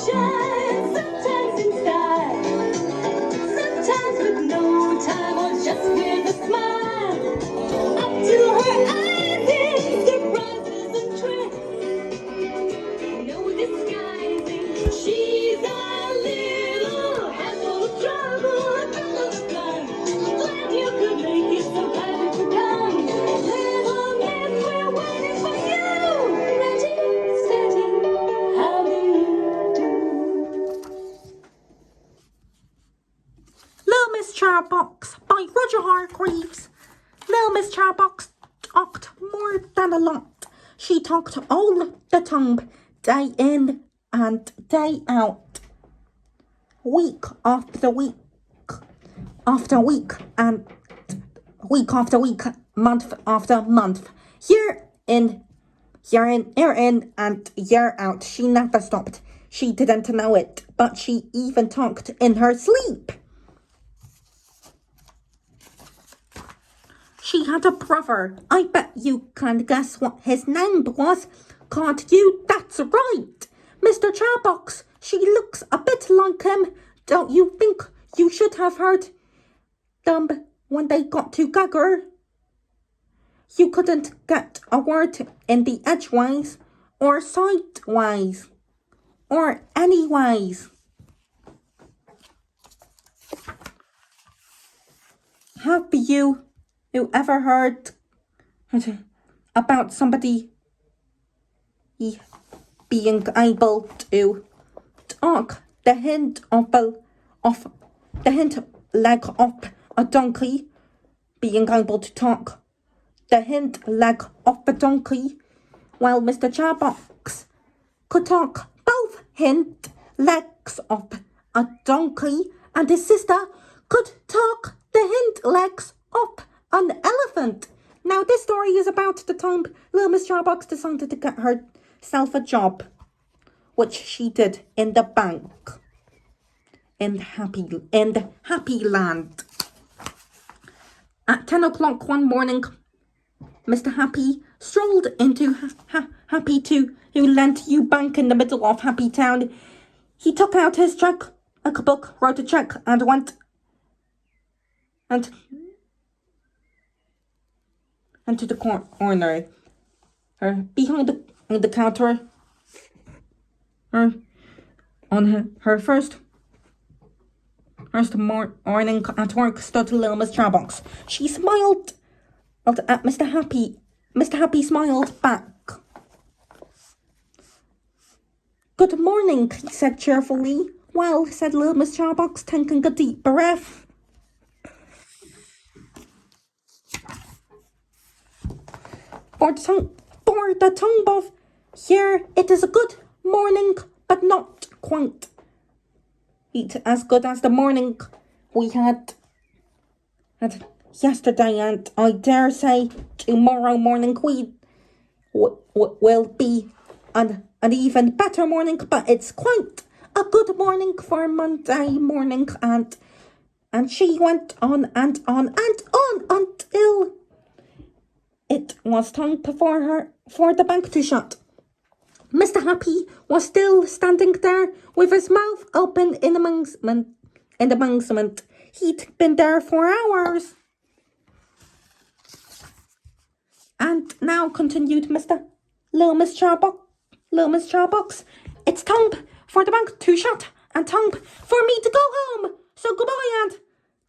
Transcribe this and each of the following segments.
shine, sometimes in style, sometimes with no time or just with a smile. Up to her eyes in surprises and tricks, no disguising. She's a little handful of trouble, a couple of fun. Glad you could make it, so glad you could come. Little miss, we're waiting for you. Ready, steady, how do you do? Little Miss Chatterbox by Roger Hargreaves. Little Miss Chatterbox talked more than a lot. She talked all the time, day in and day out, week after week after week, and week after week, month after month, year in, and year out. She never stopped. She didn't know it, but she even talked in her sleep. She had a brother. I bet you can guess what his name was. Can't you? That's right, Mr. Chatterbox. She looks a bit like him. Don't you think you should have heard them when they got together? You couldn't get a word in the edgeways, or sideways, or anyways. Have you ever heard about somebody being able to talk the hind leg of a donkey? Being able to talk the hind leg of a donkey? Well, Mr. Chatterbox could talk both hind legs of a donkey, and his sister could talk the hind legs of an elephant. Now, this story is about the time little Miss Chatterbox decided to get herself a job, which she did in the bank in the Happy Land. At 10 o'clock one morning, Mr. Happy strolled into Happy to who lent you bank in the middle of Happy Town. He took out his book, wrote a check, and went to the corner, behind the counter, on her first morning at work stood little Miss Chatterbox. She smiled at Mr. Happy. Mr. Happy smiled back. "Good morning," he said cheerfully. "Well," said little Miss Chatterbox, taking a deep breath. For the tongue of here, it is a good morning, but not quite as good as the morning we had yesterday, and I dare say tomorrow morning will be an even better morning, but it's quite a good morning for Monday morning." And she went on and on and on until it was time for the bank to shut. Mr. Happy was still standing there with his mouth open in amazement. He'd been there for hours. "And now," continued little Miss Chatterbox, "it's time for the bank to shut and time for me to go home. So goodbye and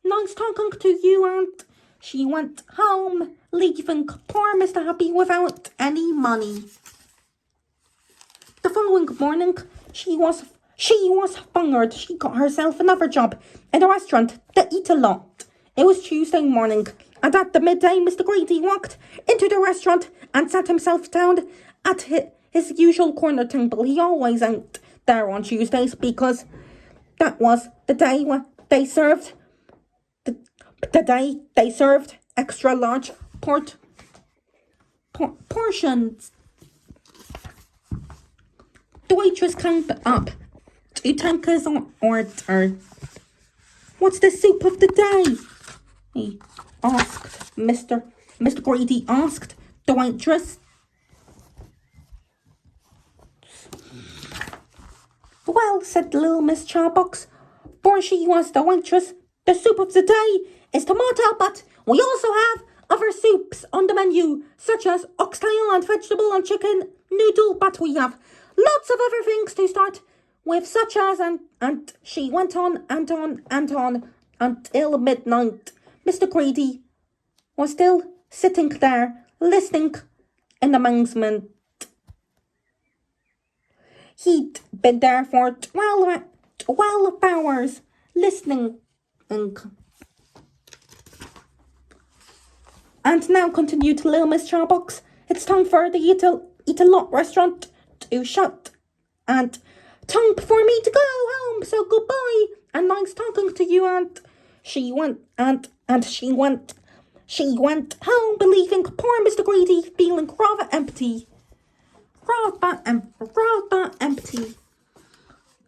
nice talking to you." And she went home, leaving poor Mr. Happy without any money. The following morning, she was fired. She got herself another job in a restaurant to eat a lot. It was Tuesday morning, and at the midday, Mr. Greedy walked into the restaurant and sat himself down at his usual corner table. He always ate there on Tuesdays because that was the day when they served extra large portions. The waitress came up to take his order. "What's the soup of the day?" he asked. Mr. Greedy asked the waitress. "Well," Well, said little Miss Chatterbox, for she was the waitress, the soup of the day is tomato, but we also have other soups on the menu, such as oxtail and vegetable and chicken noodle, but we have lots of other things to start with, such as, and she went on and on and on until midnight. Mr. Greedy was still sitting there, listening in amazement. He'd been there for 12 hours, listening. And now, continued little Miss Chatterbox, it's time for the Eat a Lot restaurant to shut, and time for me to go home, so goodbye, and nice talking to you. And she went home, believing poor Mr. Greedy, feeling rather empty. Rather empty.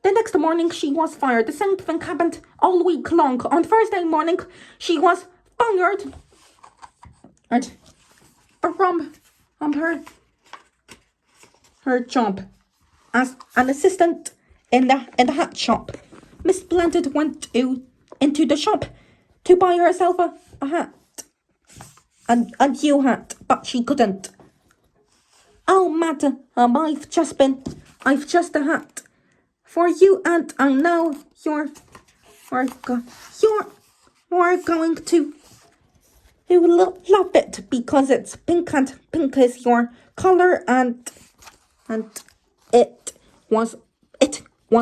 The next morning she was fired. The same thing happened all week long. On Thursday morning she was fired from her job as an assistant in the hat shop. Miss Splendid went into the shop to buy herself a hat, a new hat, but she couldn't. Oh, madam, I've just a hat for you, and I know you're going to love it because it's pink, and pink is your color, and it was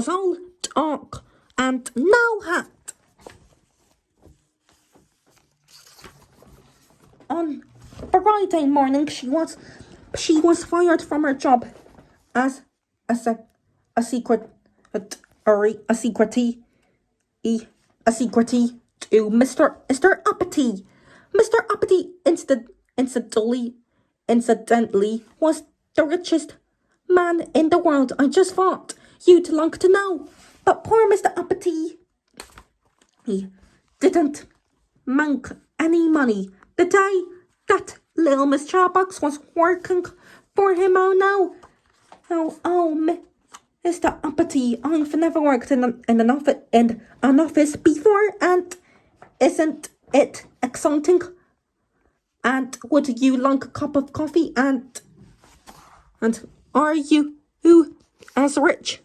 all talk and no hat. On Friday morning, she was fired from her job as a secretary to Mr. Uppity. Mr. Uppity incidentally was the richest man in the world. I just thought you'd like to know. But poor Mr. Uppity, he didn't make any money the day that little Miss Chatterbox was working for him. Oh no. Oh, Mr. Uppity, I've never worked in an office before, and isn't it exciting? And would you like a cup of coffee? And are you as rich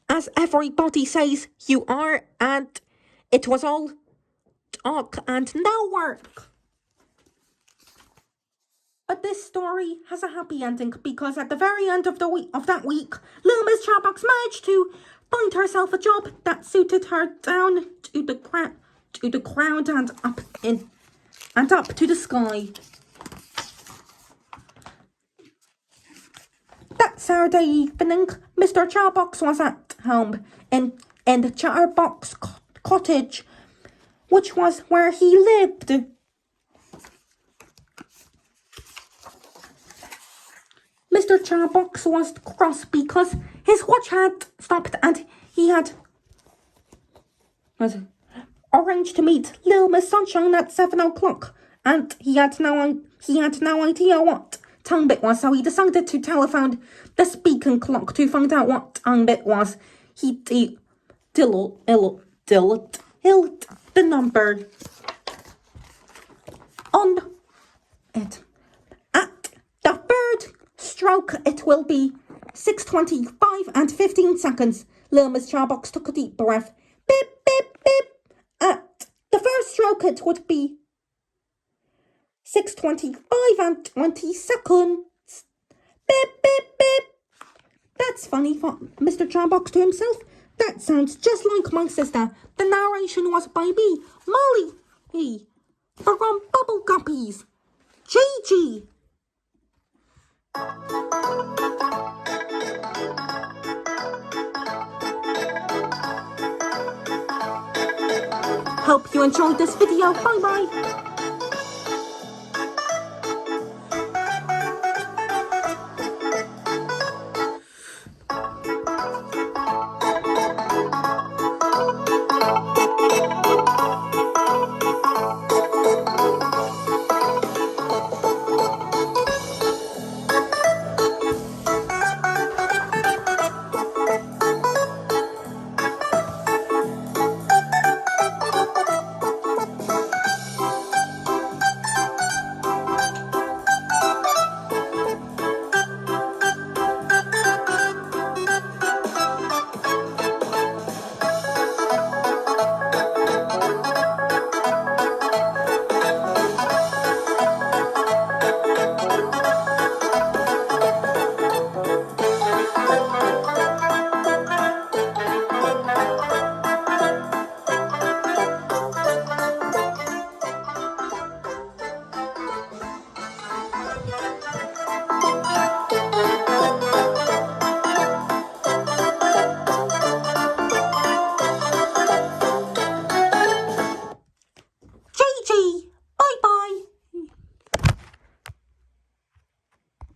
as everybody says you are? And it was all talk and no work. But this story has a happy ending, because at the very end of that week, little Miss Chatterbox managed to find herself a job that suited her down to the ground and up to the sky. That Saturday evening, Mr. Chatterbox was at home in the Chatterbox cottage, which was where he lived. Mr. Chatterbox was cross because his watch had stopped, and he had arranged to meet little Miss Sunshine at 7 o'clock, and he had no idea what time it was, so he decided to telephone the speaking clock to find out what time it was. He dialed the number on it. At the third stroke, it will be 6:25 and 15 seconds. Little Miss Chatterbox took a deep breath. Beep, beep, beep. At the first stroke, it would be 6:25 and 20 seconds. Beep, beep, beep. That's funny, thought Mr. Chatterbox to himself. That sounds just like my sister. The narration was by me, Molly, from Bubble Guppies. Gigi. Hope you enjoyed this video. Bye bye.